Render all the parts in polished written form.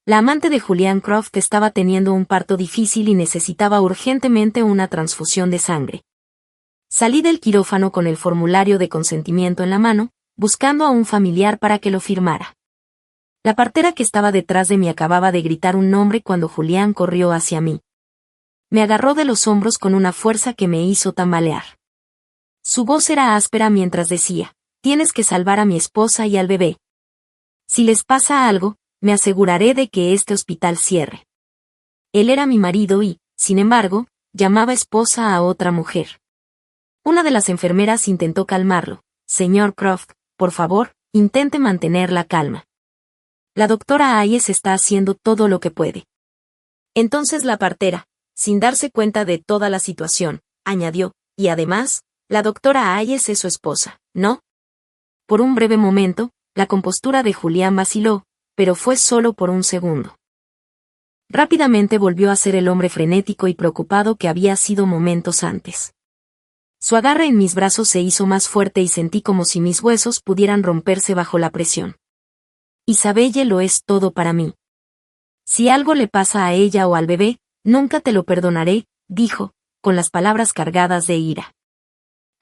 La amante de Julian Croft estaba teniendo un parto difícil y necesitaba urgentemente una transfusión de sangre. Salí del quirófano con el formulario de consentimiento en la mano, buscando a un familiar para que lo firmara. La partera que estaba detrás de mí acababa de gritar un nombre cuando Julián corrió hacia mí. Me agarró de los hombros con una fuerza que me hizo tambalear. Su voz era áspera mientras decía: «Tienes que salvar a mi esposa y al bebé. Si les pasa algo, me aseguraré de que este hospital cierre». Él era mi marido y, sin embargo, llamaba esposa a otra mujer. Una de las enfermeras intentó calmarlo. «Señor Croft, por favor, intente mantener la calma. La doctora Hayes está haciendo todo lo que puede». Entonces la partera, sin darse cuenta de toda la situación, añadió: «Y además, la doctora Hayes es su esposa, ¿no?». Por un breve momento, la compostura de Julián vaciló, pero fue solo por un segundo. Rápidamente volvió a ser el hombre frenético y preocupado que había sido momentos antes. Su agarre en mis brazos se hizo más fuerte y sentí como si mis huesos pudieran romperse bajo la presión. «Isabelle lo es todo para mí. Si algo le pasa a ella o al bebé, nunca te lo perdonaré», dijo, con las palabras cargadas de ira.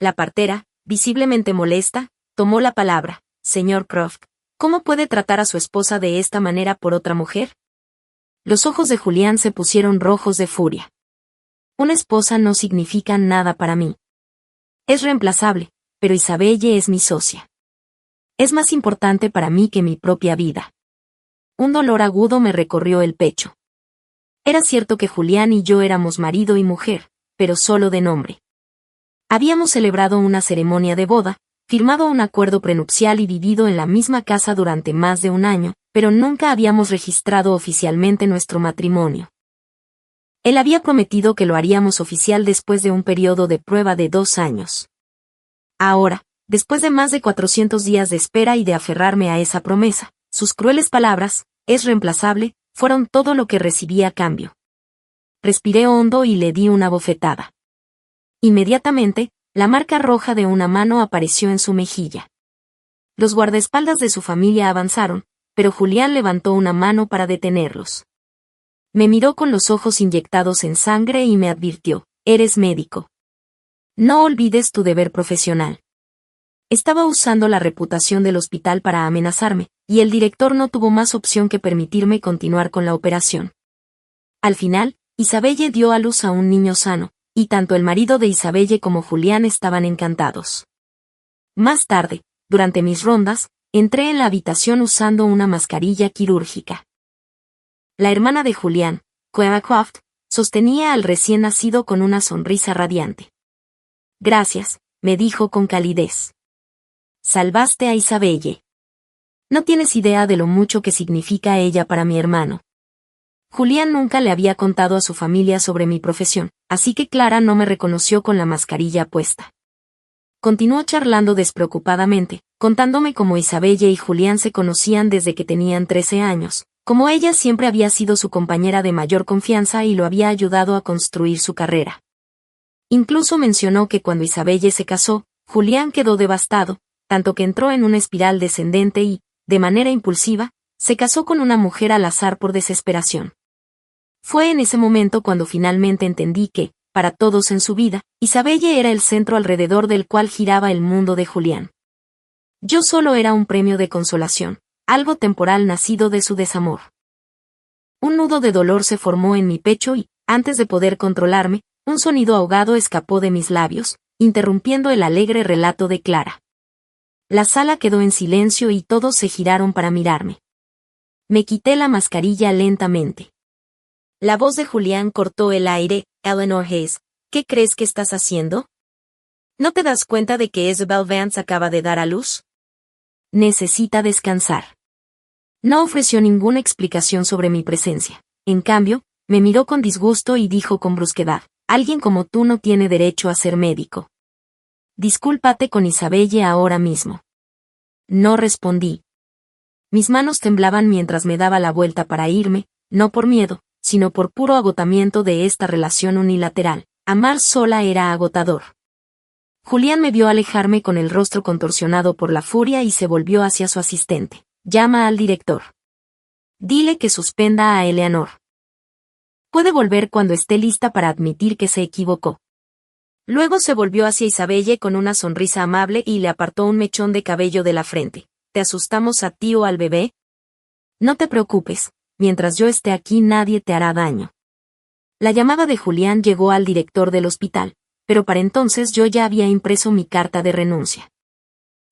La partera, visiblemente molesta, tomó la palabra. «Señor Croft, ¿cómo puede tratar a su esposa de esta manera por otra mujer?». Los ojos de Julián se pusieron rojos de furia. «Una esposa no significa nada para mí. Es reemplazable, pero Isabelle es mi socia. Es más importante para mí que mi propia vida». Un dolor agudo me recorrió el pecho. Era cierto que Julián y yo éramos marido y mujer, pero solo de nombre. Habíamos celebrado una ceremonia de boda, firmado un acuerdo prenupcial y vivido en la misma casa durante más de un año, pero nunca habíamos registrado oficialmente nuestro matrimonio. Él había prometido que lo haríamos oficial después de un periodo de prueba de 2 años. Ahora, después de más de 400 días de espera y de aferrarme a esa promesa, sus crueles palabras, «es reemplazable», fueron todo lo que recibí a cambio. Respiré hondo y le di una bofetada. Inmediatamente, la marca roja de una mano apareció en su mejilla. Los guardaespaldas de su familia avanzaron, pero Julián levantó una mano para detenerlos. Me miró con los ojos inyectados en sangre y me advirtió: «Eres médico. No olvides tu deber profesional». Estaba usando la reputación del hospital para amenazarme, y el director no tuvo más opción que permitirme continuar con la operación. Al final, Isabelle dio a luz a un niño sano, y tanto el marido de Isabelle como Julián estaban encantados. Más tarde, durante mis rondas, entré en la habitación usando una mascarilla quirúrgica. La hermana de Julián, Clara Croft, sostenía al recién nacido con una sonrisa radiante. «Gracias», me dijo con calidez. «Salvaste a Isabelle. No tienes idea de lo mucho que significa ella para mi hermano». Julián nunca le había contado a su familia sobre mi profesión, así que Clara no me reconoció con la mascarilla puesta. Continuó charlando despreocupadamente, contándome cómo Isabelle y Julián se conocían desde que tenían 13 años, cómo ella siempre había sido su compañera de mayor confianza y lo había ayudado a construir su carrera. Incluso mencionó que cuando Isabelle se casó, Julián quedó devastado, tanto que entró en una espiral descendente y, de manera impulsiva, se casó con una mujer al azar por desesperación. Fue en ese momento cuando finalmente entendí que, para todos en su vida, Isabelle era el centro alrededor del cual giraba el mundo de Julián. Yo solo era un premio de consolación, algo temporal nacido de su desamor. Un nudo de dolor se formó en mi pecho y, antes de poder controlarme, un sonido ahogado escapó de mis labios, interrumpiendo el alegre relato de Clara. La sala quedó en silencio y todos se giraron para mirarme. Me quité la mascarilla lentamente. La voz de Julián cortó el aire. «Eleanor Hayes, ¿qué crees que estás haciendo? ¿No te das cuenta de que Isabel Vance acaba de dar a luz? Necesita descansar». No ofreció ninguna explicación sobre mi presencia. En cambio, me miró con disgusto y dijo con brusquedad: «Alguien como tú no tiene derecho a ser médico. Discúlpate con Isabelle ahora mismo». No respondí. Mis manos temblaban mientras me daba la vuelta para irme, no por miedo, sino por puro agotamiento de esta relación unilateral. Amar sola era agotador. Julián me vio alejarme con el rostro contorsionado por la furia y se volvió hacia su asistente. «Llama al director». Dile que suspenda a Eleanor. Puede volver cuando esté lista para admitir que se equivocó. Luego se volvió hacia Isabelle con una sonrisa amable y le apartó un mechón de cabello de la frente. ¿Te asustamos a ti o al bebé? No te preocupes, mientras yo esté aquí nadie te hará daño. La llamada de Julián llegó al director del hospital, pero para entonces yo ya había impreso mi carta de renuncia.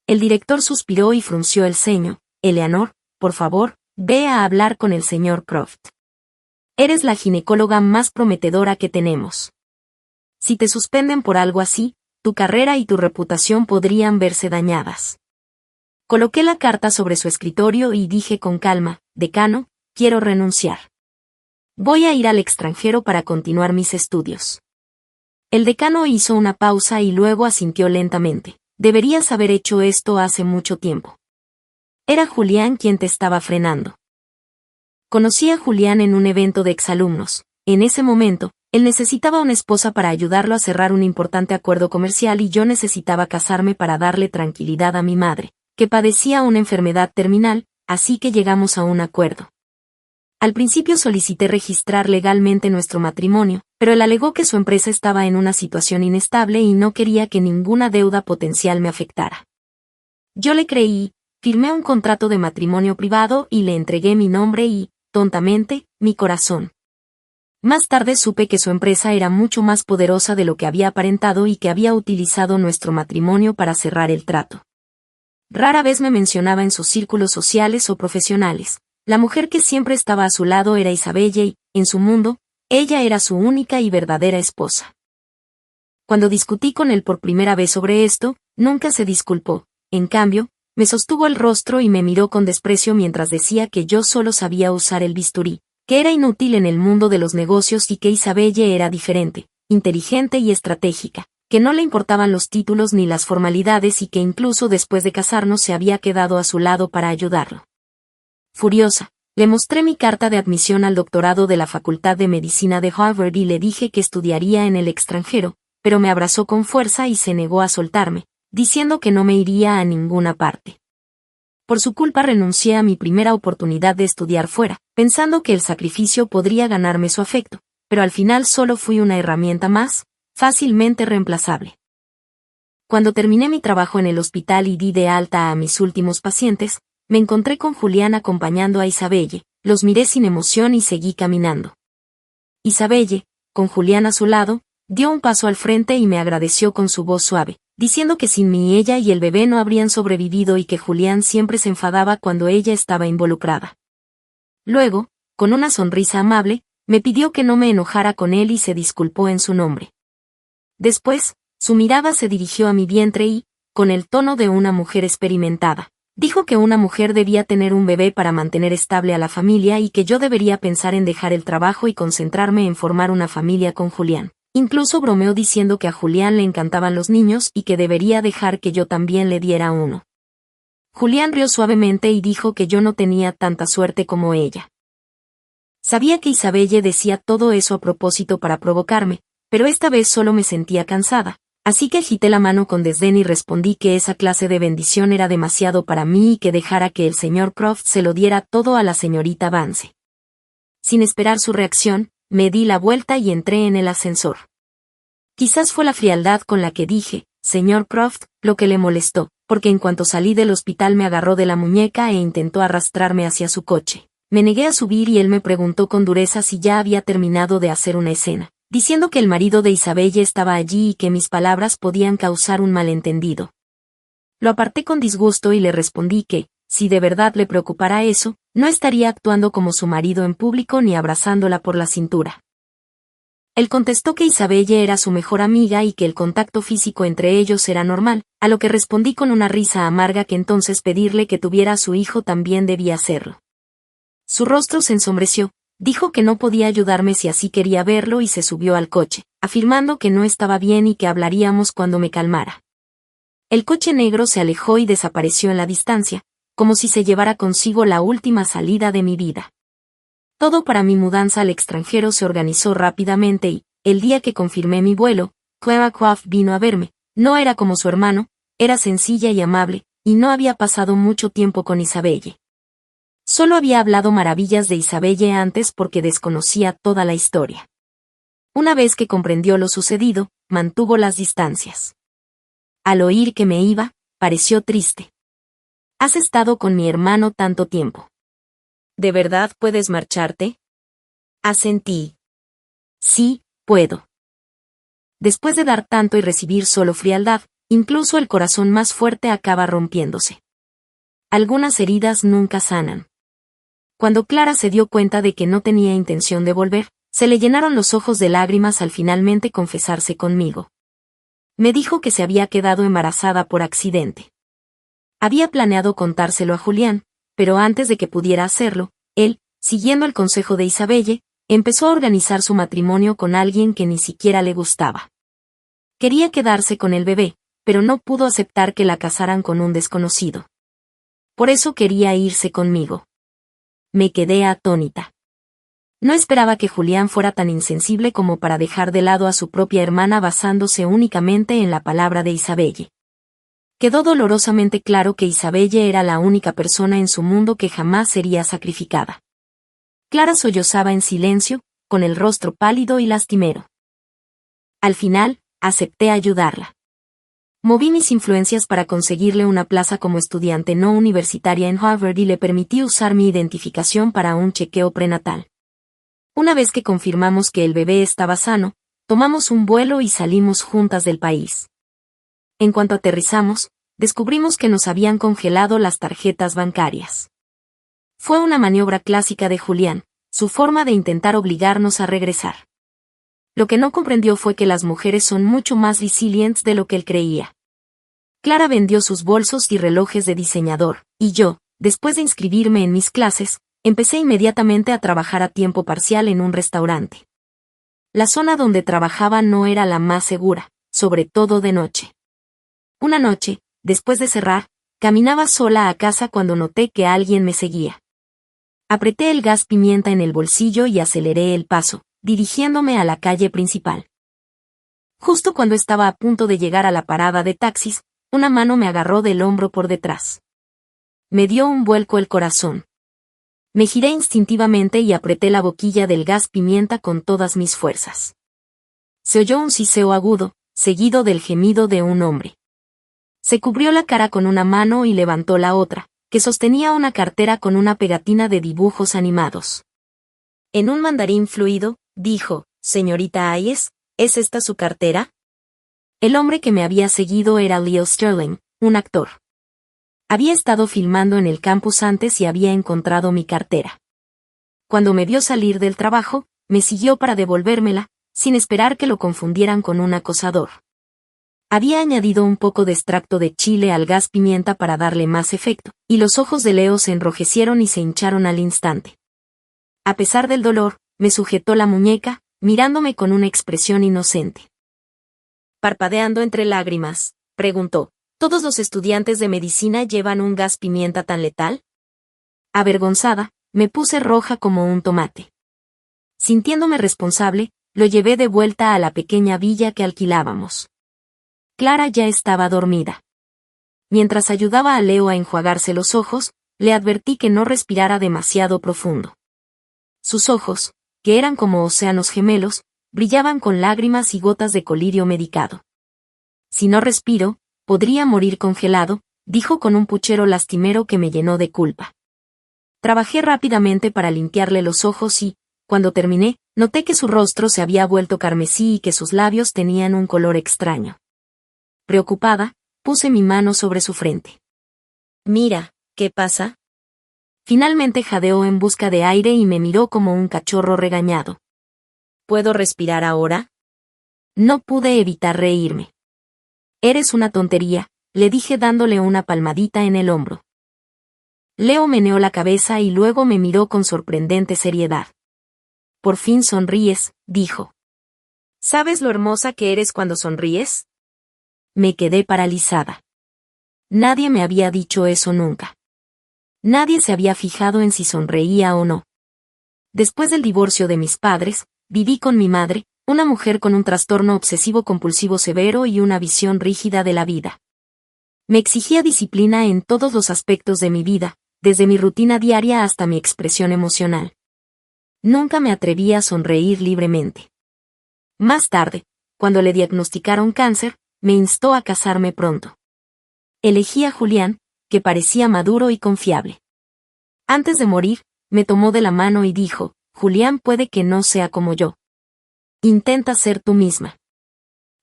El director suspiró y frunció el ceño. Eleanor, por favor, ve a hablar con el señor Croft. Eres la ginecóloga más prometedora que tenemos. Si te suspenden por algo así, tu carrera y tu reputación podrían verse dañadas. Coloqué la carta sobre su escritorio y dije con calma, decano, quiero renunciar. Voy a ir al extranjero para continuar mis estudios. El decano hizo una pausa y luego asintió lentamente. Deberías haber hecho esto hace mucho tiempo. Era Julián quien te estaba frenando. Conocí a Julián en un evento de exalumnos. En ese momento, él necesitaba una esposa para ayudarlo a cerrar un importante acuerdo comercial y yo necesitaba casarme para darle tranquilidad a mi madre, que padecía una enfermedad terminal, así que llegamos a un acuerdo. Al principio solicité registrar legalmente nuestro matrimonio, pero él alegó que su empresa estaba en una situación inestable y no quería que ninguna deuda potencial me afectara. Yo le creí, firmé un contrato de matrimonio privado y le entregué mi nombre y, tontamente, mi corazón. Más tarde supe que su empresa era mucho más poderosa de lo que había aparentado y que había utilizado nuestro matrimonio para cerrar el trato. Rara vez me mencionaba en sus círculos sociales o profesionales. La mujer que siempre estaba a su lado era Isabelle y, en su mundo, ella era su única y verdadera esposa. Cuando discutí con él por primera vez sobre esto, nunca se disculpó. En cambio, me sostuvo el rostro y me miró con desprecio mientras decía que yo solo sabía usar el bisturí, que era inútil en el mundo de los negocios y que Isabelle era diferente, inteligente y estratégica, que no le importaban los títulos ni las formalidades y que incluso después de casarnos se había quedado a su lado para ayudarlo. Furiosa, le mostré mi carta de admisión al doctorado de la Facultad de Medicina de Harvard y le dije que estudiaría en el extranjero, pero me abrazó con fuerza y se negó a soltarme, diciendo que no me iría a ninguna parte. Por su culpa renuncié a mi primera oportunidad de estudiar fuera, pensando que el sacrificio podría ganarme su afecto, pero al final solo fui una herramienta más, fácilmente reemplazable. Cuando terminé mi trabajo en el hospital y di de alta a mis últimos pacientes, me encontré con Julián acompañando a Isabelle, los miré sin emoción y seguí caminando. Isabelle, con Julián a su lado, dio un paso al frente y me agradeció con su voz suave, diciendo que sin mí ella y el bebé no habrían sobrevivido y que Julián siempre se enfadaba cuando ella estaba involucrada. Luego, con una sonrisa amable, me pidió que no me enojara con él y se disculpó en su nombre. Después, su mirada se dirigió a mi vientre y, con el tono de una mujer experimentada, dijo que una mujer debía tener un bebé para mantener estable a la familia y que yo debería pensar en dejar el trabajo y concentrarme en formar una familia con Julián. Incluso bromeó diciendo que a Julián le encantaban los niños y que debería dejar que yo también le diera uno. Julián rió suavemente y dijo que yo no tenía tanta suerte como ella. Sabía que Isabelle decía todo eso a propósito para provocarme, pero esta vez solo me sentía cansada, así que agité la mano con desdén y respondí que esa clase de bendición era demasiado para mí y que dejara que el señor Croft se lo diera todo a la señorita Vance. Sin esperar su reacción, me di la vuelta y entré en el ascensor. Quizás fue la frialdad con la que dije, señor Croft, lo que le molestó, porque en cuanto salí del hospital me agarró de la muñeca e intentó arrastrarme hacia su coche. Me negué a subir y él me preguntó con dureza si ya había terminado de hacer una escena, diciendo que el marido de Isabelle estaba allí y que mis palabras podían causar un malentendido. Lo aparté con disgusto y le respondí que, si de verdad le preocupara eso, no estaría actuando como su marido en público ni abrazándola por la cintura. Él contestó que Isabelle era su mejor amiga y que el contacto físico entre ellos era normal, a lo que respondí con una risa amarga que entonces pedirle que tuviera a su hijo también debía hacerlo. Su rostro se ensombreció, dijo que no podía ayudarme si así quería verlo y se subió al coche, afirmando que no estaba bien y que hablaríamos cuando me calmara. El coche negro se alejó y desapareció en la distancia, como si se llevara consigo la última salida de mi vida. Todo para mi mudanza al extranjero se organizó rápidamente y, el día que confirmé mi vuelo, Clara Croft vino a verme. No era como su hermano, era sencilla y amable, y no había pasado mucho tiempo con Isabelle. Solo había hablado maravillas de Isabelle antes porque desconocía toda la historia. Una vez que comprendió lo sucedido, mantuvo las distancias. Al oír que me iba, pareció triste. Has estado con mi hermano tanto tiempo. ¿De verdad puedes marcharte? Asentí. Sí, puedo. Después de dar tanto y recibir solo frialdad, incluso el corazón más fuerte acaba rompiéndose. Algunas heridas nunca sanan. Cuando Clara se dio cuenta de que no tenía intención de volver, se le llenaron los ojos de lágrimas al finalmente confesarse conmigo. Me dijo que se había quedado embarazada por accidente. Había planeado contárselo a Julián, pero antes de que pudiera hacerlo, él, siguiendo el consejo de Isabelle, empezó a organizar su matrimonio con alguien que ni siquiera le gustaba. Quería quedarse con el bebé, pero no pudo aceptar que la casaran con un desconocido. Por eso quería irse conmigo. Me quedé atónita. No esperaba que Julián fuera tan insensible como para dejar de lado a su propia hermana basándose únicamente en la palabra de Isabelle. Quedó dolorosamente claro que Isabelle era la única persona en su mundo que jamás sería sacrificada. Clara sollozaba en silencio, con el rostro pálido y lastimero. Al final, acepté ayudarla. Moví mis influencias para conseguirle una plaza como estudiante no universitaria en Harvard y le permití usar mi identificación para un chequeo prenatal. Una vez que confirmamos que el bebé estaba sano, tomamos un vuelo y salimos juntas del país. En cuanto aterrizamos, descubrimos que nos habían congelado las tarjetas bancarias. Fue una maniobra clásica de Julián, su forma de intentar obligarnos a regresar. Lo que no comprendió fue que las mujeres son mucho más resilientes de lo que él creía. Clara vendió sus bolsos y relojes de diseñador, y yo, después de inscribirme en mis clases, empecé inmediatamente a trabajar a tiempo parcial en un restaurante. La zona donde trabajaba no era la más segura, sobre todo de noche. Una noche, después de cerrar, caminaba sola a casa cuando noté que alguien me seguía. Apreté el gas pimienta en el bolsillo y aceleré el paso, dirigiéndome a la calle principal. Justo cuando estaba a punto de llegar a la parada de taxis, una mano me agarró del hombro por detrás. Me dio un vuelco el corazón. Me giré instintivamente y apreté la boquilla del gas pimienta con todas mis fuerzas. Se oyó un siseo agudo, seguido del gemido de un hombre. Se cubrió la cara con una mano y levantó la otra, que sostenía una cartera con una pegatina de dibujos animados. En un mandarín fluido, dijo, «Señorita Hayes, ¿es esta su cartera?» El hombre que me había seguido era Leo Sterling, un actor. Había estado filmando en el campus antes y había encontrado mi cartera. Cuando me vio salir del trabajo, me siguió para devolvérmela, sin esperar que lo confundieran con un acosador. Había añadido un poco de extracto de chile al gas pimienta para darle más efecto, y los ojos de Leo se enrojecieron y se hincharon al instante. A pesar del dolor, me sujetó la muñeca, mirándome con una expresión inocente. Parpadeando entre lágrimas, preguntó, ¿todos los estudiantes de medicina llevan un gas pimienta tan letal? Avergonzada, me puse roja como un tomate. Sintiéndome responsable, lo llevé de vuelta a la pequeña villa que alquilábamos. Clara ya estaba dormida. Mientras ayudaba a Leo a enjuagarse los ojos, le advertí que no respirara demasiado profundo. Sus ojos, que eran como océanos gemelos, brillaban con lágrimas y gotas de colirio medicado. Si no respiro, podría morir congelado, dijo con un puchero lastimero que me llenó de culpa. Trabajé rápidamente para limpiarle los ojos y, cuando terminé, noté que su rostro se había vuelto carmesí y que sus labios tenían un color extraño. Preocupada, puse mi mano sobre su frente. «Mira, ¿qué pasa?» Finalmente jadeó en busca de aire y me miró como un cachorro regañado. ¿Puedo respirar ahora? No pude evitar reírme. «Eres una tontería», le dije dándole una palmadita en el hombro. Leo meneó la cabeza y luego me miró con sorprendente seriedad. «Por fin sonríes», dijo. «¿Sabes lo hermosa que eres cuando sonríes?» Me quedé paralizada. Nadie me había dicho eso nunca. Nadie se había fijado en si sonreía o no. Después del divorcio de mis padres, viví con mi madre, una mujer con un trastorno obsesivo-compulsivo severo y una visión rígida de la vida. Me exigía disciplina en todos los aspectos de mi vida, desde mi rutina diaria hasta mi expresión emocional. Nunca me atreví a sonreír libremente. Más tarde, cuando le diagnosticaron cáncer, me instó a casarme pronto. Elegí a Julián, que parecía maduro y confiable. Antes de morir, me tomó de la mano y dijo, Julián puede que no sea como yo. Intenta ser tú misma.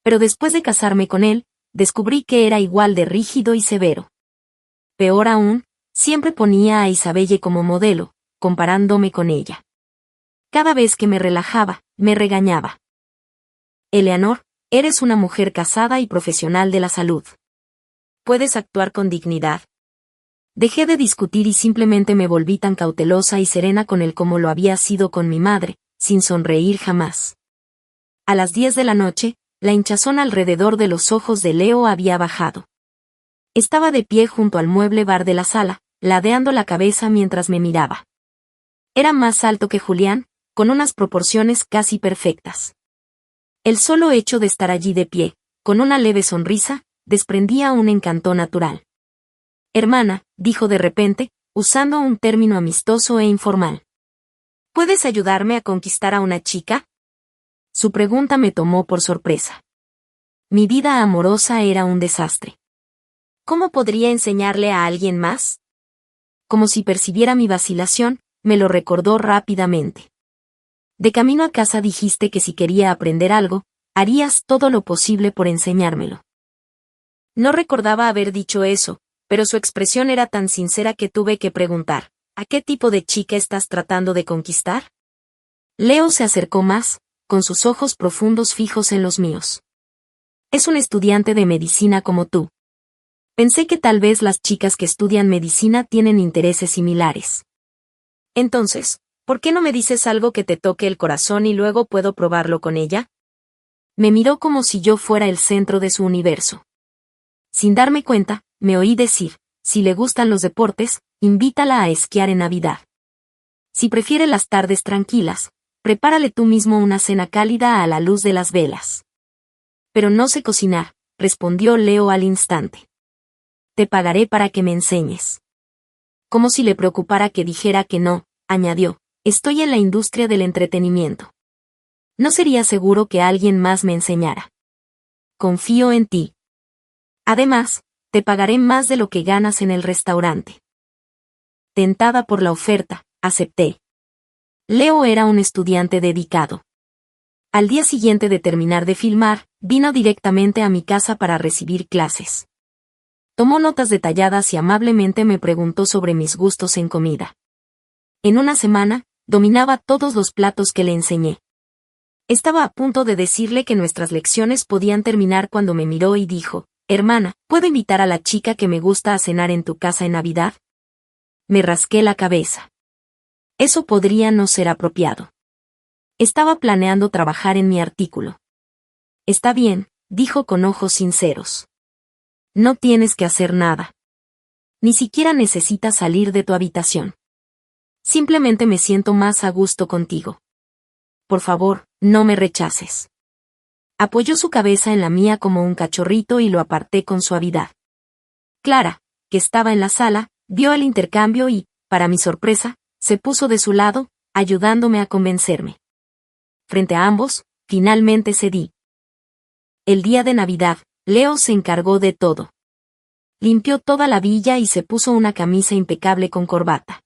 Pero después de casarme con él, descubrí que era igual de rígido y severo. Peor aún, siempre ponía a Isabelle como modelo, comparándome con ella. Cada vez que me relajaba, me regañaba. Eleanor, eres una mujer casada y profesional de la salud. ¿Puedes actuar con dignidad? Dejé de discutir y simplemente me volví tan cautelosa y serena con él como lo había sido con mi madre, sin sonreír jamás. A las 10 de la noche, la hinchazón alrededor de los ojos de Leo había bajado. Estaba de pie junto al mueble bar de la sala, ladeando la cabeza mientras me miraba. Era más alto que Julián, con unas proporciones casi perfectas. El solo hecho de estar allí de pie, con una leve sonrisa, desprendía un encanto natural. Hermana, dijo de repente, usando un término amistoso e informal. ¿Puedes ayudarme a conquistar a una chica? Su pregunta me tomó por sorpresa. Mi vida amorosa era un desastre. ¿Cómo podría enseñarle a alguien más? Como si percibiera mi vacilación, me lo recordó rápidamente. De camino a casa dijiste que si quería aprender algo, harías todo lo posible por enseñármelo. No recordaba haber dicho eso, pero su expresión era tan sincera que tuve que preguntar, ¿a qué tipo de chica estás tratando de conquistar? Leo se acercó más, con sus ojos profundos fijos en los míos. Es un estudiante de medicina como tú. Pensé que tal vez las chicas que estudian medicina tienen intereses similares. Entonces, ¿por qué no me dices algo que te toque el corazón y luego puedo probarlo con ella? Me miró como si yo fuera el centro de su universo. Sin darme cuenta, me oí decir, si le gustan los deportes, invítala a esquiar en Navidad. Si prefiere las tardes tranquilas, prepárale tú mismo una cena cálida a la luz de las velas. Pero no sé cocinar, respondió Leo al instante. Te pagaré para que me enseñes. Como si le preocupara que dijera que no, añadió, estoy en la industria del entretenimiento. No sería seguro que alguien más me enseñara. Confío en ti. Además, te pagaré más de lo que ganas en el restaurante. Tentada por la oferta, acepté. Leo era un estudiante dedicado. Al día siguiente de terminar de filmar, vino directamente a mi casa para recibir clases. Tomó notas detalladas y amablemente me preguntó sobre mis gustos en comida. En una semana, dominaba todos los platos que le enseñé. Estaba a punto de decirle que nuestras lecciones podían terminar cuando me miró y dijo, hermana, ¿puedo invitar a la chica que me gusta a cenar en tu casa en Navidad? Me rasqué la cabeza. Eso podría no ser apropiado. Estaba planeando trabajar en mi artículo. Está bien, dijo con ojos sinceros. No tienes que hacer nada. Ni siquiera necesitas salir de tu habitación. Simplemente me siento más a gusto contigo. Por favor, no me rechaces. Apoyó su cabeza en la mía como un cachorrito y lo aparté con suavidad. Clara, que estaba en la sala, vio el intercambio y, para mi sorpresa, se puso de su lado, ayudándome a convencerme. Frente a ambos, finalmente cedí. El día de Navidad, Leo se encargó de todo. Limpió toda la villa y se puso una camisa impecable con corbata.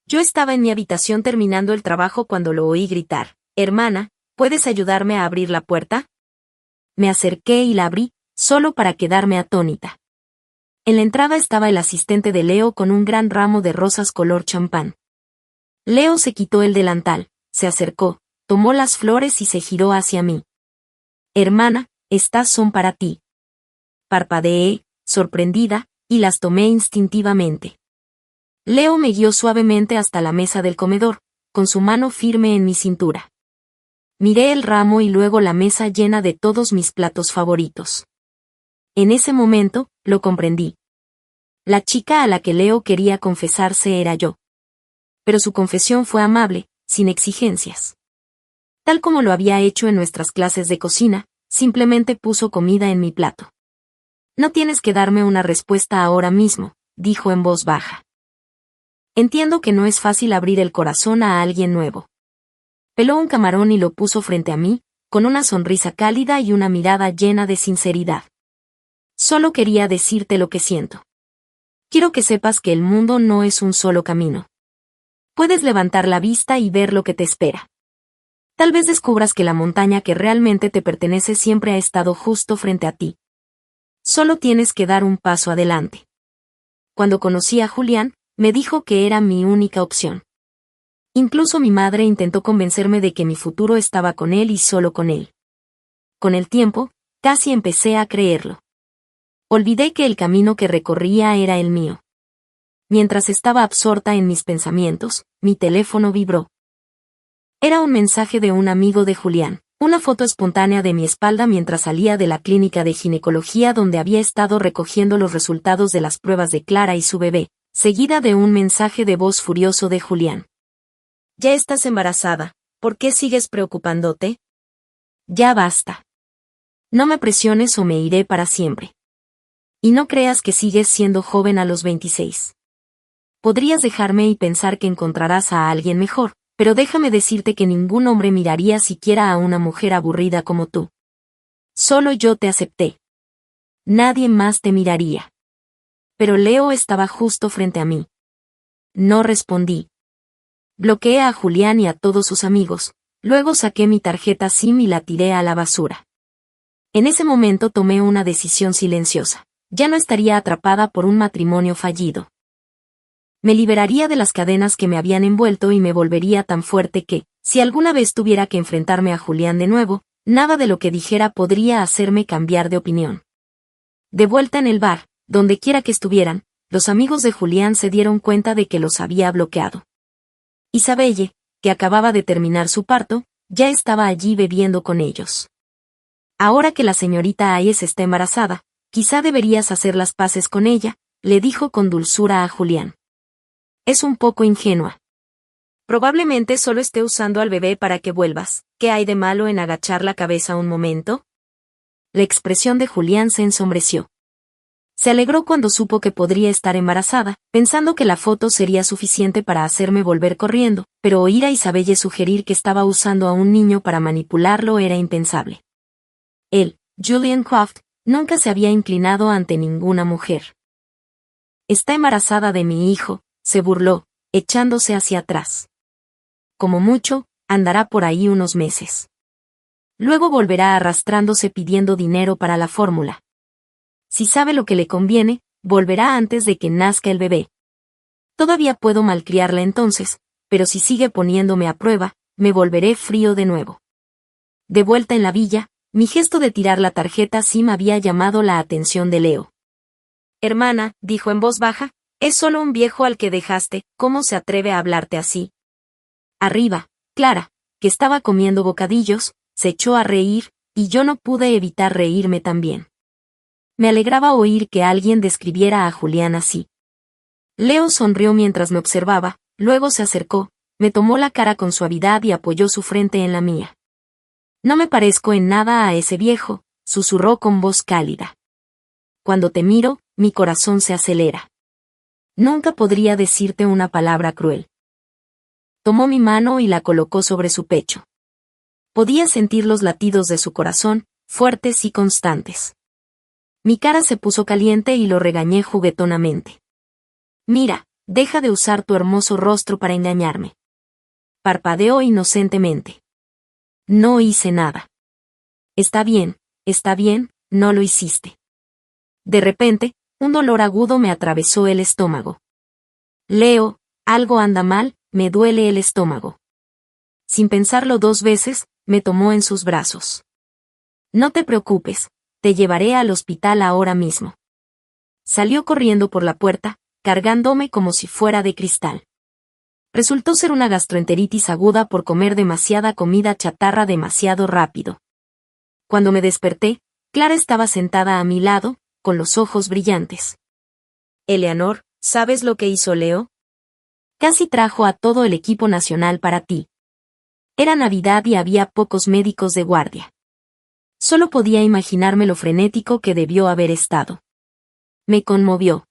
Yo estaba en mi habitación terminando el trabajo cuando lo oí gritar, hermana, ¿puedes ayudarme a abrir la puerta? Me acerqué y la abrí, solo para quedarme atónita. En la entrada estaba el asistente de Leo con un gran ramo de rosas color champán. Leo se quitó el delantal, se acercó, tomó las flores y se giró hacia mí. Hermana, estas son para ti. Parpadeé, sorprendida, y las tomé instintivamente. Leo me guió suavemente hasta la mesa del comedor, con su mano firme en mi cintura. Miré el ramo y luego la mesa llena de todos mis platos favoritos. En ese momento, lo comprendí. La chica a la que Leo quería confesarse era yo. Pero su confesión fue amable, sin exigencias. Tal como lo había hecho en nuestras clases de cocina, simplemente puso comida en mi plato. No tienes que darme una respuesta ahora mismo, dijo en voz baja. Entiendo que no es fácil abrir el corazón a alguien nuevo. Peló un camarón y lo puso frente a mí, con una sonrisa cálida y una mirada llena de sinceridad. Solo quería decirte lo que siento. Quiero que sepas que el mundo no es un solo camino. Puedes levantar la vista y ver lo que te espera. Tal vez descubras que la montaña que realmente te pertenece siempre ha estado justo frente a ti. Solo tienes que dar un paso adelante. Cuando conocí a Julián, me dijo que era mi única opción. Incluso mi madre intentó convencerme de que mi futuro estaba con él y solo con él. Con el tiempo, casi empecé a creerlo. Olvidé que el camino que recorría era el mío. Mientras estaba absorta en mis pensamientos, mi teléfono vibró. Era un mensaje de un amigo de Julián, una foto espontánea de mi espalda mientras salía de la clínica de ginecología donde había estado recogiendo los resultados de las pruebas de Clara y su bebé, seguida de un mensaje de voz furioso de Julián. Ya estás embarazada, ¿por qué sigues preocupándote? Ya basta. No me presiones o me iré para siempre. Y no creas que sigues siendo joven a los 26. Podrías dejarme y pensar que encontrarás a alguien mejor, pero déjame decirte que ningún hombre miraría siquiera a una mujer aburrida como tú. Solo yo te acepté. Nadie más te miraría. Pero Leo estaba justo frente a mí. No respondí. Bloqueé a Julián y a todos sus amigos, luego saqué mi tarjeta SIM y la tiré a la basura. En ese momento tomé una decisión silenciosa. Ya no estaría atrapada por un matrimonio fallido. Me liberaría de las cadenas que me habían envuelto y me volvería tan fuerte que, si alguna vez tuviera que enfrentarme a Julián de nuevo, nada de lo que dijera podría hacerme cambiar de opinión. De vuelta en el bar, donde quiera que estuvieran, los amigos de Julián se dieron cuenta de que los había bloqueado. Isabelle, que acababa de terminar su parto, ya estaba allí bebiendo con ellos. Ahora que la señorita Hayes está embarazada, quizá deberías hacer las paces con ella, le dijo con dulzura a Julián. Es un poco ingenua. Probablemente solo esté usando al bebé para que vuelvas. ¿Qué hay de malo en agachar la cabeza un momento? La expresión de Julián se ensombreció. Se alegró cuando supo que podría estar embarazada, pensando que la foto sería suficiente para hacerme volver corriendo, pero oír a Isabelle sugerir que estaba usando a un niño para manipularlo era impensable. Él, Julian Croft, nunca se había inclinado ante ninguna mujer. Está embarazada de mi hijo, se burló, echándose hacia atrás. Como mucho, andará por ahí unos meses. Luego volverá arrastrándose pidiendo dinero para la fórmula. Si sabe lo que le conviene, volverá antes de que nazca el bebé. Todavía puedo malcriarla entonces, pero si sigue poniéndome a prueba, me volveré frío de nuevo. De vuelta en la villa, mi gesto de tirar la tarjeta SIM había llamado la atención de Leo. Hermana, dijo en voz baja, es solo un viejo al que dejaste, ¿cómo se atreve a hablarte así? Arriba, Clara, que estaba comiendo bocadillos, se echó a reír, y yo no pude evitar reírme también. Me alegraba oír que alguien describiera a Julián así. Leo sonrió mientras me observaba, luego se acercó, me tomó la cara con suavidad y apoyó su frente en la mía. No me parezco en nada a ese viejo, susurró con voz cálida. Cuando te miro, mi corazón se acelera. Nunca podría decirte una palabra cruel. Tomó mi mano y la colocó sobre su pecho. Podía sentir los latidos de su corazón, fuertes y constantes. Mi cara se puso caliente y lo regañé juguetonamente. Mira, deja de usar tu hermoso rostro para engañarme. Parpadeó inocentemente. No hice nada. Está bien, no lo hiciste. De repente, un dolor agudo me atravesó el estómago. Leo, algo anda mal, me duele el estómago. Sin pensarlo 2 veces, me tomó en sus brazos. No te preocupes, te llevaré al hospital ahora mismo. Salió corriendo por la puerta, cargándome como si fuera de cristal. Resultó ser una gastroenteritis aguda por comer demasiada comida chatarra demasiado rápido. Cuando me desperté, Clara estaba sentada a mi lado, con los ojos brillantes. Eleanor, ¿sabes lo que hizo Leo? Casi trajo a todo el equipo nacional para ti. Era Navidad y había pocos médicos de guardia. Solo podía imaginarme lo frenético que debió haber estado. Me conmovió.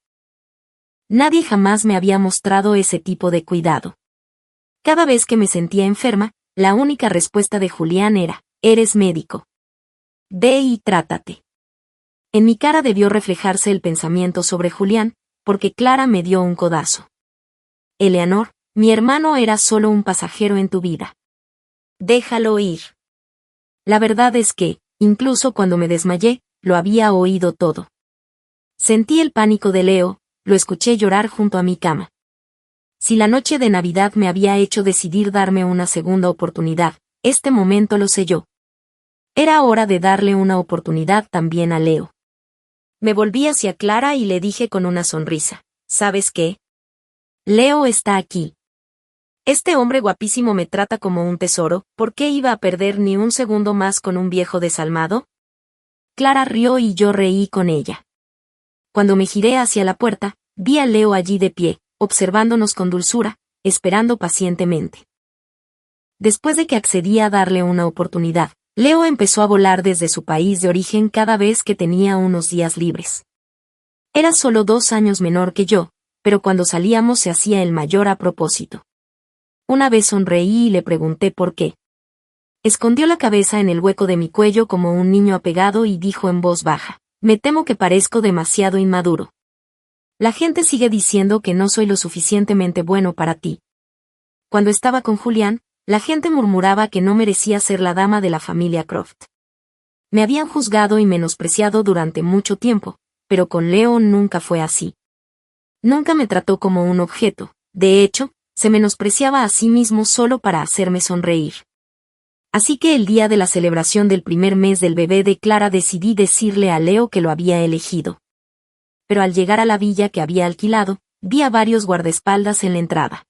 Nadie jamás me había mostrado ese tipo de cuidado. Cada vez que me sentía enferma, la única respuesta de Julián era: eres médico. Ve y trátate. En mi cara debió reflejarse el pensamiento sobre Julián, porque Clara me dio un codazo. Eleanor, mi hermano era solo un pasajero en tu vida. Déjalo ir. La verdad es que, incluso cuando me desmayé, lo había oído todo. Sentí el pánico de Leo, lo escuché llorar junto a mi cama. Si la noche de Navidad me había hecho decidir darme una segunda oportunidad, este momento lo selló. Era hora de darle una oportunidad también a Leo. Me volví hacia Clara y le dije con una sonrisa: ¿sabes qué? Leo está aquí. Este hombre guapísimo me trata como un tesoro, ¿por qué iba a perder ni un segundo más con un viejo desalmado? Clara rió y yo reí con ella. Cuando me giré hacia la puerta, vi a Leo allí de pie, observándonos con dulzura, esperando pacientemente. Después de que accedí a darle una oportunidad, Leo empezó a volar desde su país de origen cada vez que tenía unos días libres. Era solo 2 años menor que yo, pero cuando salíamos se hacía el mayor a propósito. Una vez sonreí y le pregunté por qué. Escondió la cabeza en el hueco de mi cuello como un niño apegado y dijo en voz baja: me temo que parezco demasiado inmaduro. La gente sigue diciendo que no soy lo suficientemente bueno para ti. Cuando estaba con Julián, la gente murmuraba que no merecía ser la dama de la familia Croft. Me habían juzgado y menospreciado durante mucho tiempo, pero con Leo nunca fue así. Nunca me trató como un objeto, de hecho, se menospreciaba a sí mismo solo para hacerme sonreír. Así que el día de la celebración del primer mes del bebé de Clara decidí decirle a Leo que lo había elegido. Pero al llegar a la villa que había alquilado, vi a varios guardaespaldas en la entrada.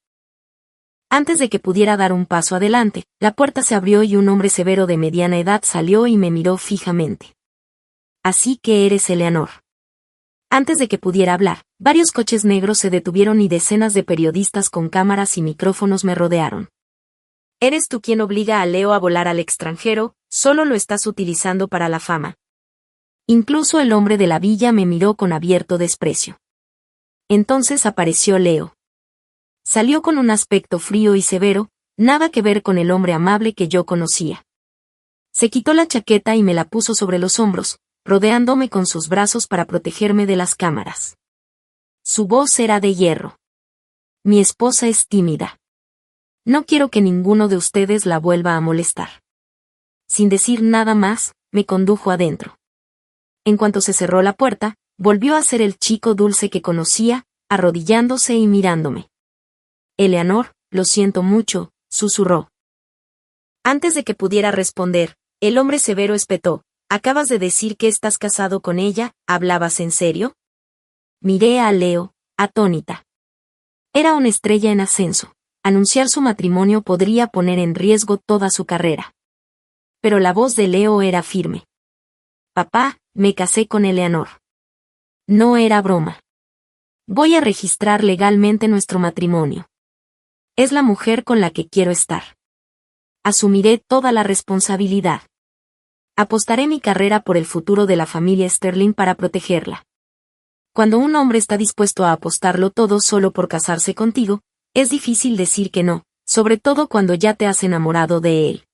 Antes de que pudiera dar un paso adelante, la puerta se abrió y un hombre severo de mediana edad salió y me miró fijamente. Así que eres Eleanor. Antes de que pudiera hablar, varios coches negros se detuvieron y decenas de periodistas con cámaras y micrófonos me rodearon. ¿Eres tú quien obliga a Leo a volar al extranjero? Solo lo estás utilizando para la fama. Incluso el hombre de la villa me miró con abierto desprecio. Entonces apareció Leo. Salió con un aspecto frío y severo, nada que ver con el hombre amable que yo conocía. Se quitó la chaqueta y me la puso sobre los hombros, rodeándome con sus brazos para protegerme de las cámaras. Su voz era de hierro. Mi esposa es tímida. No quiero que ninguno de ustedes la vuelva a molestar. Sin decir nada más, me condujo adentro. En cuanto se cerró la puerta, volvió a ser el chico dulce que conocía, arrodillándose y mirándome. Eleanor, lo siento mucho, susurró. Antes de que pudiera responder, el hombre severo espetó: ¿acabas de decir que estás casado con ella? ¿Hablabas en serio? Miré a Leo, atónita. Era una estrella en ascenso. Anunciar su matrimonio podría poner en riesgo toda su carrera. Pero la voz de Leo era firme. Papá, me casé con Eleanor. No era broma. Voy a registrar legalmente nuestro matrimonio. Es la mujer con la que quiero estar. Asumiré toda la responsabilidad. Apostaré mi carrera por el futuro de la familia Sterling para protegerla. Cuando un hombre está dispuesto a apostarlo todo solo por casarse contigo, es difícil decir que no, sobre todo cuando ya te has enamorado de él.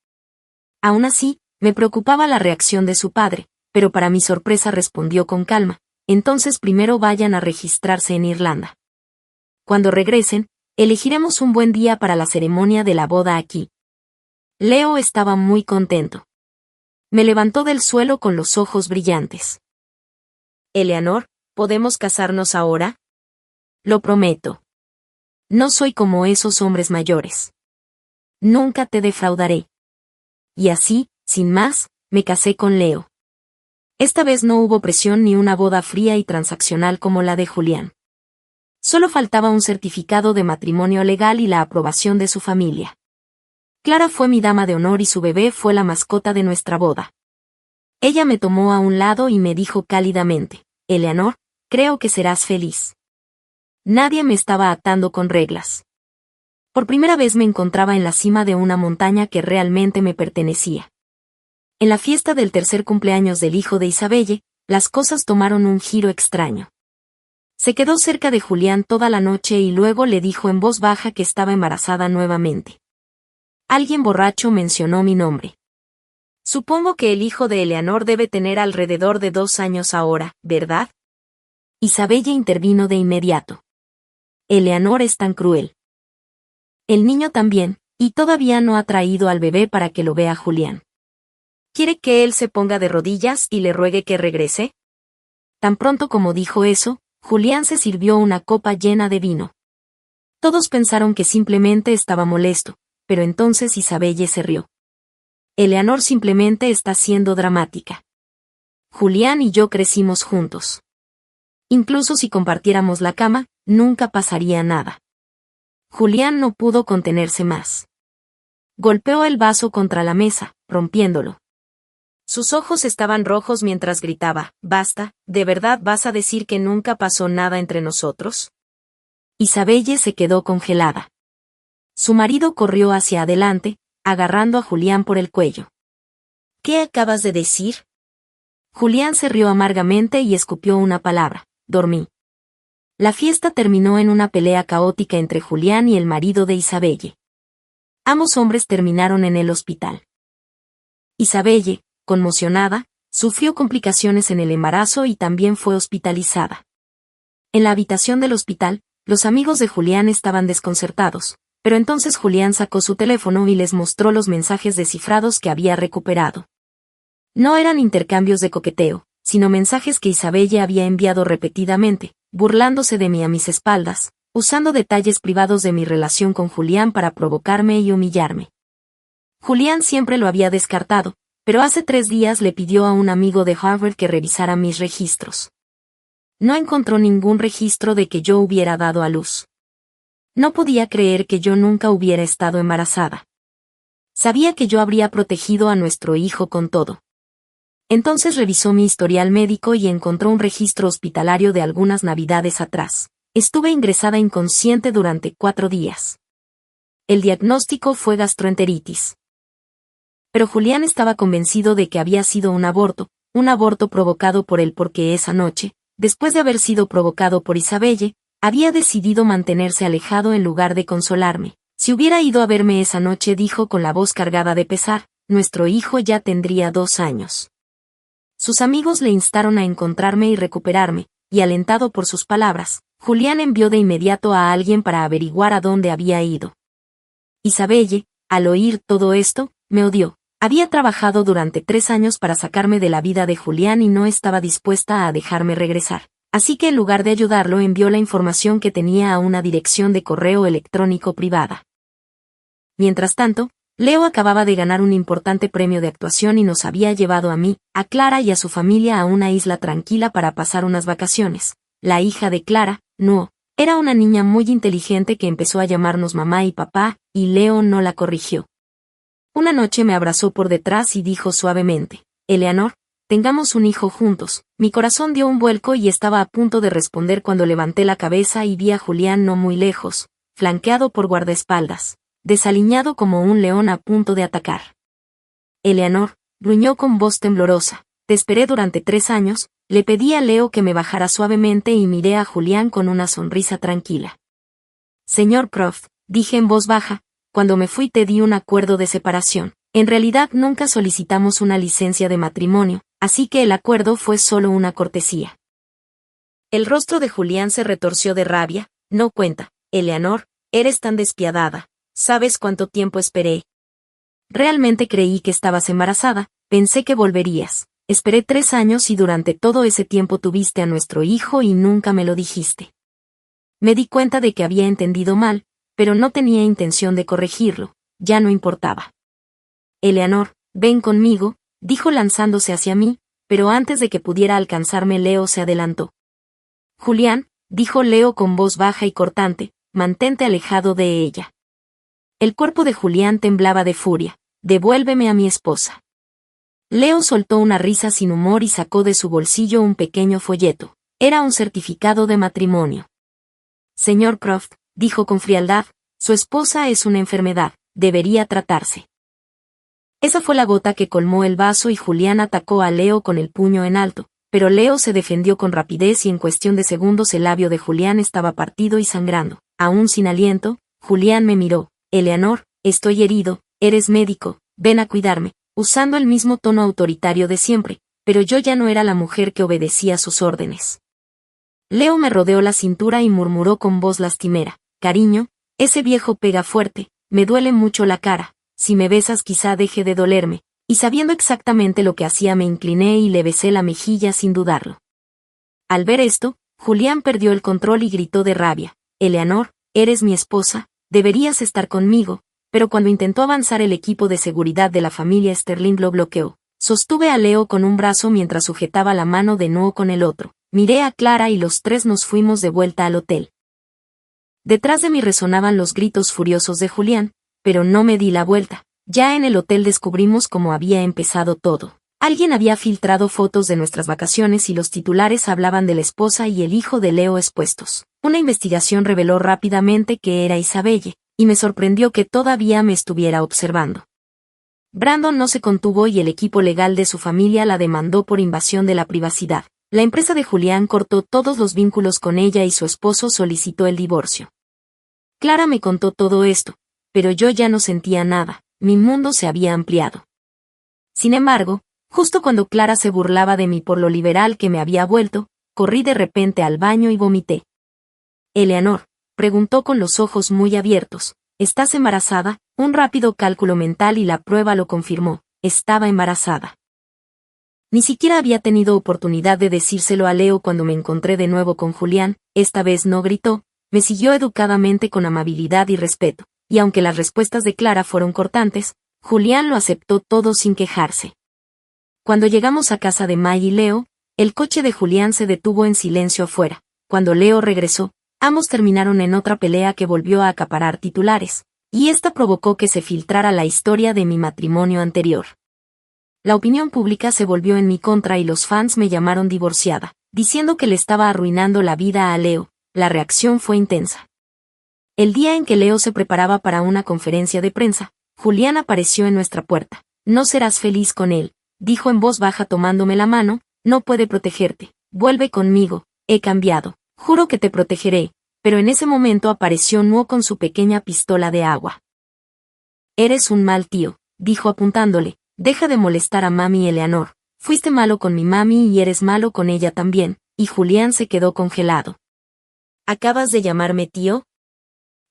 Aún así, me preocupaba la reacción de su padre, pero para mi sorpresa respondió con calma: entonces primero vayan a registrarse en Irlanda. Cuando regresen, elegiremos un buen día para la ceremonia de la boda aquí. Leo estaba muy contento. Me levantó del suelo con los ojos brillantes. Eleanor, ¿podemos casarnos ahora? Lo prometo. No soy como esos hombres mayores. Nunca te defraudaré. Y así, sin más, me casé con Leo. Esta vez no hubo presión ni una boda fría y transaccional como la de Julián. Solo faltaba un certificado de matrimonio legal y la aprobación de su familia. Clara fue mi dama de honor y su bebé fue la mascota de nuestra boda. Ella me tomó a un lado y me dijo cálidamente: Eleanor, creo que serás feliz. Nadie me estaba atando con reglas. Por primera vez me encontraba en la cima de una montaña que realmente me pertenecía. En la fiesta del tercer cumpleaños del hijo de Isabelle, las cosas tomaron un giro extraño. Se quedó cerca de Julián toda la noche y luego le dijo en voz baja que estaba embarazada nuevamente. Alguien borracho mencionó mi nombre. Supongo que el hijo de Eleanor debe tener alrededor de 2 años ahora, ¿verdad? Isabella intervino de inmediato. Eleanor es tan cruel. El niño también, y todavía no ha traído al bebé para que lo vea Julián. ¿Quiere que él se ponga de rodillas y le ruegue que regrese? Tan pronto como dijo eso, Julián se sirvió una copa llena de vino. Todos pensaron que simplemente estaba molesto, pero entonces Isabelle se rió. Eleanor simplemente está siendo dramática. Julián y yo crecimos juntos. Incluso si compartiéramos la cama, nunca pasaría nada. Julián no pudo contenerse más. Golpeó el vaso contra la mesa, rompiéndolo. Sus ojos estaban rojos mientras gritaba, «Basta, ¿de verdad vas a decir que nunca pasó nada entre nosotros?» Isabelle se quedó congelada. Su marido corrió hacia adelante, agarrando a Julián por el cuello. «¿Qué acabas de decir?» Julián se rió amargamente y escupió una palabra, «Dormí». La fiesta terminó en una pelea caótica entre Julián y el marido de Isabelle. Ambos hombres terminaron en el hospital. Isabelle, conmocionada, sufrió complicaciones en el embarazo y también fue hospitalizada. En la habitación del hospital, los amigos de Julián estaban desconcertados, pero entonces Julián sacó su teléfono y les mostró los mensajes descifrados que había recuperado. No eran intercambios de coqueteo, sino mensajes que Isabelle había enviado repetidamente, burlándose de mí a mis espaldas, usando detalles privados de mi relación con Julián para provocarme y humillarme. Julián siempre lo había descartado, pero hace 3 días le pidió a un amigo de Harvard que revisara mis registros. No encontró ningún registro de que yo hubiera dado a luz. No podía creer que yo nunca hubiera estado embarazada. Sabía que yo habría protegido a nuestro hijo con todo. Entonces revisó mi historial médico y encontró un registro hospitalario de algunas navidades atrás. Estuve ingresada inconsciente durante 4 días. El diagnóstico fue gastroenteritis. Pero Julián estaba convencido de que había sido un aborto provocado por él porque esa noche, después de haber sido provocado por Isabelle, había decidido mantenerse alejado en lugar de consolarme. Si hubiera ido a verme esa noche, dijo con la voz cargada de pesar, nuestro hijo ya tendría 2 años. Sus amigos le instaron a encontrarme y recuperarme, y alentado por sus palabras, Julián envió de inmediato a alguien para averiguar a dónde había ido. Isabelle, al oír todo esto, me odió. Había trabajado durante 3 años para sacarme de la vida de Julián y no estaba dispuesta a dejarme regresar. Así que en lugar de ayudarlo envió la información que tenía a una dirección de correo electrónico privada. Mientras tanto, Leo acababa de ganar un importante premio de actuación y nos había llevado a mí, a Clara y a su familia a una isla tranquila para pasar unas vacaciones. La hija de Clara, No, era una niña muy inteligente que empezó a llamarnos mamá y papá, y Leo no la corrigió. Una noche me abrazó por detrás y dijo suavemente, «Eleanor, tengamos un hijo juntos». Mi corazón dio un vuelco y estaba a punto de responder cuando levanté la cabeza y vi a Julián no muy lejos, flanqueado por guardaespaldas, desaliñado como un león a punto de atacar. «Eleanor», gruñó con voz temblorosa, «te esperé durante 3 años», le pedí a Leo que me bajara suavemente y miré a Julián con una sonrisa tranquila. «Señor Croft», dije en voz baja, «cuando me fui te di un acuerdo de separación. En realidad nunca solicitamos una licencia de matrimonio, así que el acuerdo fue solo una cortesía». El rostro de Julián se retorció de rabia. «No cuenta, Eleanor, eres tan despiadada. ¿Sabes cuánto tiempo esperé? Realmente creí que estabas embarazada, pensé que volverías. Esperé 3 años y durante todo ese tiempo tuviste a nuestro hijo y nunca me lo dijiste». Me di cuenta de que había entendido mal, pero no tenía intención de corregirlo, ya no importaba. «Eleanor, ven conmigo», dijo lanzándose hacia mí, pero antes de que pudiera alcanzarme Leo se adelantó. «Julián», dijo Leo con voz baja y cortante, «mantente alejado de ella». El cuerpo de Julián temblaba de furia. «Devuélveme a mi esposa». Leo soltó una risa sin humor y sacó de su bolsillo un pequeño folleto. Era un certificado de matrimonio. «Señor Croft», dijo con frialdad, «su esposa es una enfermedad, debería tratarse». Esa fue la gota que colmó el vaso y Julián atacó a Leo con el puño en alto, pero Leo se defendió con rapidez y en cuestión de segundos el labio de Julián estaba partido y sangrando. Aún sin aliento, Julián me miró. Eleanor, estoy herido, eres médico, ven a cuidarme, usando el mismo tono autoritario de siempre, pero yo ya no era la mujer que obedecía sus órdenes. Leo me rodeó la cintura y murmuró con voz lastimera, cariño, ese viejo pega fuerte, me duele mucho la cara, si me besas quizá deje de dolerme, y sabiendo exactamente lo que hacía me incliné y le besé la mejilla sin dudarlo. Al ver esto, Julián perdió el control y gritó de rabia, Eleanor, eres mi esposa, deberías estar conmigo, pero cuando intentó avanzar el equipo de seguridad de la familia Sterling lo bloqueó. Sostuve a Leo con un brazo mientras sujetaba la mano de Noah con el otro. Miré a Clara y los tres nos fuimos de vuelta al hotel. Detrás de mí resonaban los gritos furiosos de Julián, pero no me di la vuelta. Ya en el hotel descubrimos cómo había empezado todo. Alguien había filtrado fotos de nuestras vacaciones y los titulares hablaban de la esposa y el hijo de Leo expuestos. Una investigación reveló rápidamente que era Isabelle, y me sorprendió que todavía me estuviera observando. Brandon no se contuvo y el equipo legal de su familia la demandó por invasión de la privacidad. La empresa de Julián cortó todos los vínculos con ella y su esposo solicitó el divorcio. Clara me contó todo esto, pero yo ya no sentía nada, mi mundo se había ampliado. Sin embargo, justo cuando Clara se burlaba de mí por lo liberal que me había vuelto, corrí de repente al baño y vomité. Eleanor, preguntó con los ojos muy abiertos, ¿estás embarazada? Un rápido cálculo mental y la prueba lo confirmó, estaba embarazada. Ni siquiera había tenido oportunidad de decírselo a Leo cuando me encontré de nuevo con Julián, esta vez no gritó, me siguió educadamente con amabilidad y respeto, y aunque las respuestas de Clara fueron cortantes, Julián lo aceptó todo sin quejarse. Cuando llegamos a casa de May y Leo, el coche de Julián se detuvo en silencio afuera. Cuando Leo regresó, ambos terminaron en otra pelea que volvió a acaparar titulares, y esta provocó que se filtrara la historia de mi matrimonio anterior. La opinión pública se volvió en mi contra y los fans me llamaron divorciada, diciendo que le estaba arruinando la vida a Leo. La reacción fue intensa. El día en que Leo se preparaba para una conferencia de prensa, Julián apareció en nuestra puerta. No serás feliz con él, dijo en voz baja tomándome la mano, no puede protegerte, vuelve conmigo, he cambiado, juro que te protegeré, pero en ese momento apareció Nuo con su pequeña pistola de agua. Eres un mal tío, dijo apuntándole, deja de molestar a mami Eleanor, fuiste malo con mi mami y eres malo con ella también, y Julián se quedó congelado. ¿Acabas de llamarme tío?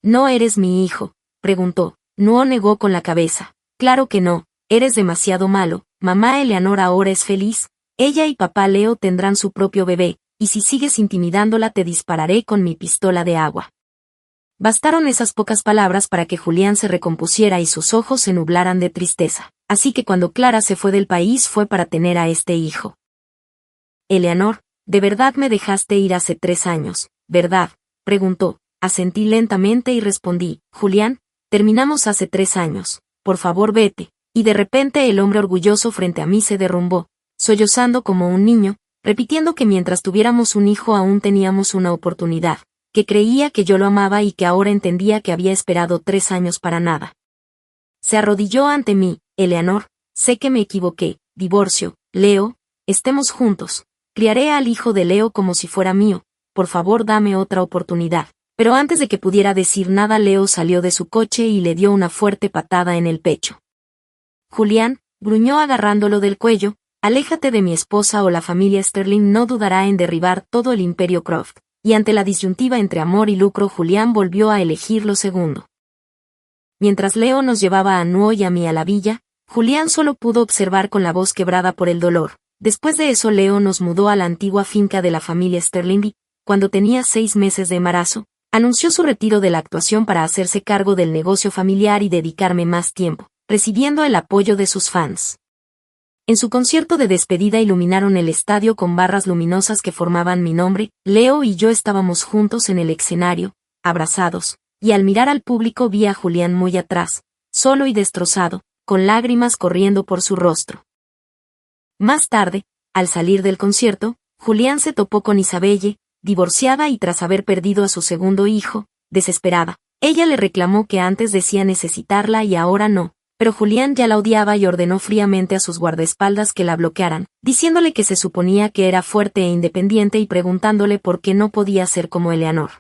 ¿No eres mi hijo?, preguntó. Nuo negó con la cabeza. Claro que no, eres demasiado malo, mamá Eleanor ahora es feliz, ella y papá Leo tendrán su propio bebé, y si sigues intimidándola te dispararé con mi pistola de agua. Bastaron esas pocas palabras para que Julián se recompusiera y sus ojos se nublaran de tristeza, así que cuando Clara se fue del país fue para tener a este hijo. Eleanor, ¿de verdad me dejaste ir hace 3 años, verdad?, preguntó. Asentí lentamente y respondí, Julián, terminamos hace 3 años, por favor vete, y de repente el hombre orgulloso frente a mí se derrumbó, sollozando como un niño, repitiendo que mientras tuviéramos un hijo aún teníamos una oportunidad, que creía que yo lo amaba y que ahora entendía que había esperado 3 años para nada. Se arrodilló ante mí, Eleanor, sé que me equivoqué, divorcio, Leo, estemos juntos, criaré al hijo de Leo como si fuera mío, por favor dame otra oportunidad. Pero antes de que pudiera decir nada Leo salió de su coche y le dio una fuerte patada en el pecho. Julián, gruñó agarrándolo del cuello, aléjate de mi esposa o la familia Sterling no dudará en derribar todo el imperio Croft, y ante la disyuntiva entre amor y lucro Julián volvió a elegir lo segundo. Mientras Leo nos llevaba a Nuo y a mí a la villa, Julián solo pudo observar con la voz quebrada por el dolor. Después de eso Leo nos mudó a la antigua finca de la familia Sterling y, cuando tenía 6 meses de embarazo, anunció su retiro de la actuación para hacerse cargo del negocio familiar y dedicarme más tiempo, recibiendo el apoyo de sus fans. En su concierto de despedida iluminaron el estadio con barras luminosas que formaban mi nombre, Leo y yo estábamos juntos en el escenario, abrazados, y al mirar al público vi a Julián muy atrás, solo y destrozado, con lágrimas corriendo por su rostro. Más tarde, al salir del concierto, Julián se topó con Isabelle, divorciada y tras haber perdido a su segundo hijo, desesperada. Ella le reclamó que antes decía necesitarla y ahora no, Pero Julián ya la odiaba y ordenó fríamente a sus guardaespaldas que la bloquearan, diciéndole que se suponía que era fuerte e independiente y preguntándole por qué no podía ser como Eleanor.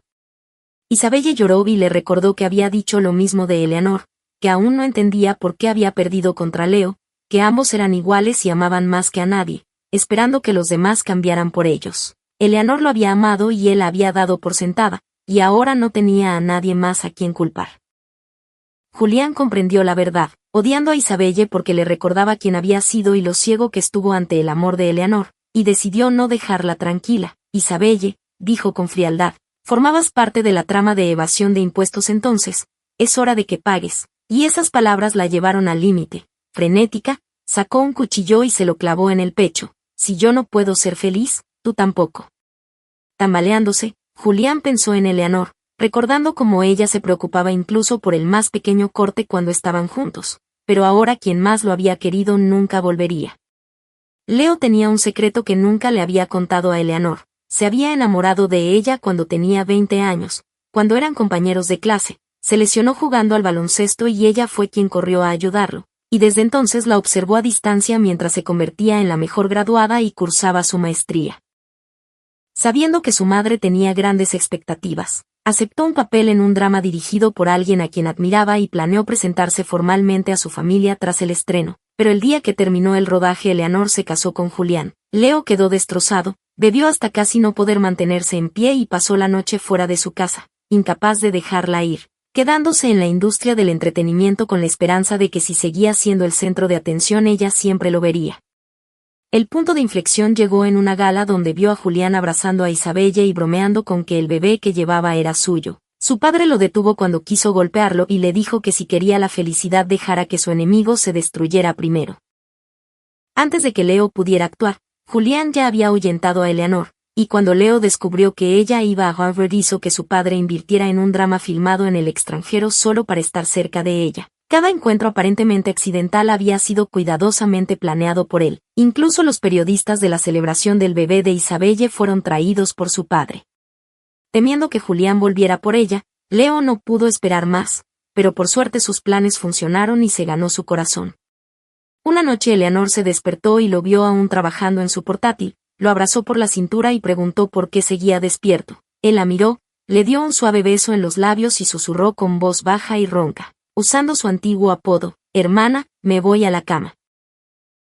Isabelle lloró y le recordó que había dicho lo mismo de Eleanor, que aún no entendía por qué había perdido contra Leo, que ambos eran iguales y amaban más que a nadie, esperando que los demás cambiaran por ellos. Eleanor lo había amado y él la había dado por sentada, y ahora no tenía a nadie más a quien culpar. Julián comprendió la verdad, odiando a Isabelle porque le recordaba quién había sido y lo ciego que estuvo ante el amor de Eleanor, y decidió no dejarla tranquila. Isabelle, dijo con frialdad, formabas parte de la trama de evasión de impuestos entonces, es hora de que pagues, y esas palabras la llevaron al límite. Frenética, sacó un cuchillo y se lo clavó en el pecho. Si yo no puedo ser feliz, tú tampoco. Tambaleándose, Julián pensó en Eleanor, recordando cómo ella se preocupaba incluso por el más pequeño corte cuando estaban juntos, pero ahora quien más lo había querido nunca volvería. Leo tenía un secreto que nunca le había contado a Eleanor. Se había enamorado de ella cuando tenía 20 años, cuando eran compañeros de clase. Se lesionó jugando al baloncesto y ella fue quien corrió a ayudarlo, y desde entonces la observó a distancia mientras se convertía en la mejor graduada y cursaba su maestría. Sabiendo que su madre tenía grandes expectativas, aceptó un papel en un drama dirigido por alguien a quien admiraba y planeó presentarse formalmente a su familia tras el estreno, pero el día que terminó el rodaje Eleanor se casó con Julián. Leo quedó destrozado, bebió hasta casi no poder mantenerse en pie y pasó la noche fuera de su casa, incapaz de dejarla ir, quedándose en la industria del entretenimiento con la esperanza de que si seguía siendo el centro de atención ella siempre lo vería. El punto de inflexión llegó en una gala donde vio a Julián abrazando a Isabelle y bromeando con que el bebé que llevaba era suyo. Su padre lo detuvo cuando quiso golpearlo y le dijo que si quería la felicidad dejara que su enemigo se destruyera primero. Antes de que Leo pudiera actuar, Julián ya había ahuyentado a Eleanor, y cuando Leo descubrió que ella iba a Harvard hizo que su padre invirtiera en un drama filmado en el extranjero solo para estar cerca de ella. Cada encuentro aparentemente accidental había sido cuidadosamente planeado por él. Incluso los periodistas de la celebración del bebé de Isabelle fueron traídos por su padre. Temiendo que Julián volviera por ella, Leo no pudo esperar más, pero por suerte sus planes funcionaron y se ganó su corazón. Una noche Eleanor se despertó y lo vio aún trabajando en su portátil, lo abrazó por la cintura y preguntó por qué seguía despierto. Él la miró, le dio un suave beso en los labios y susurró con voz baja y ronca, usando su antiguo apodo, hermana, me voy a la cama.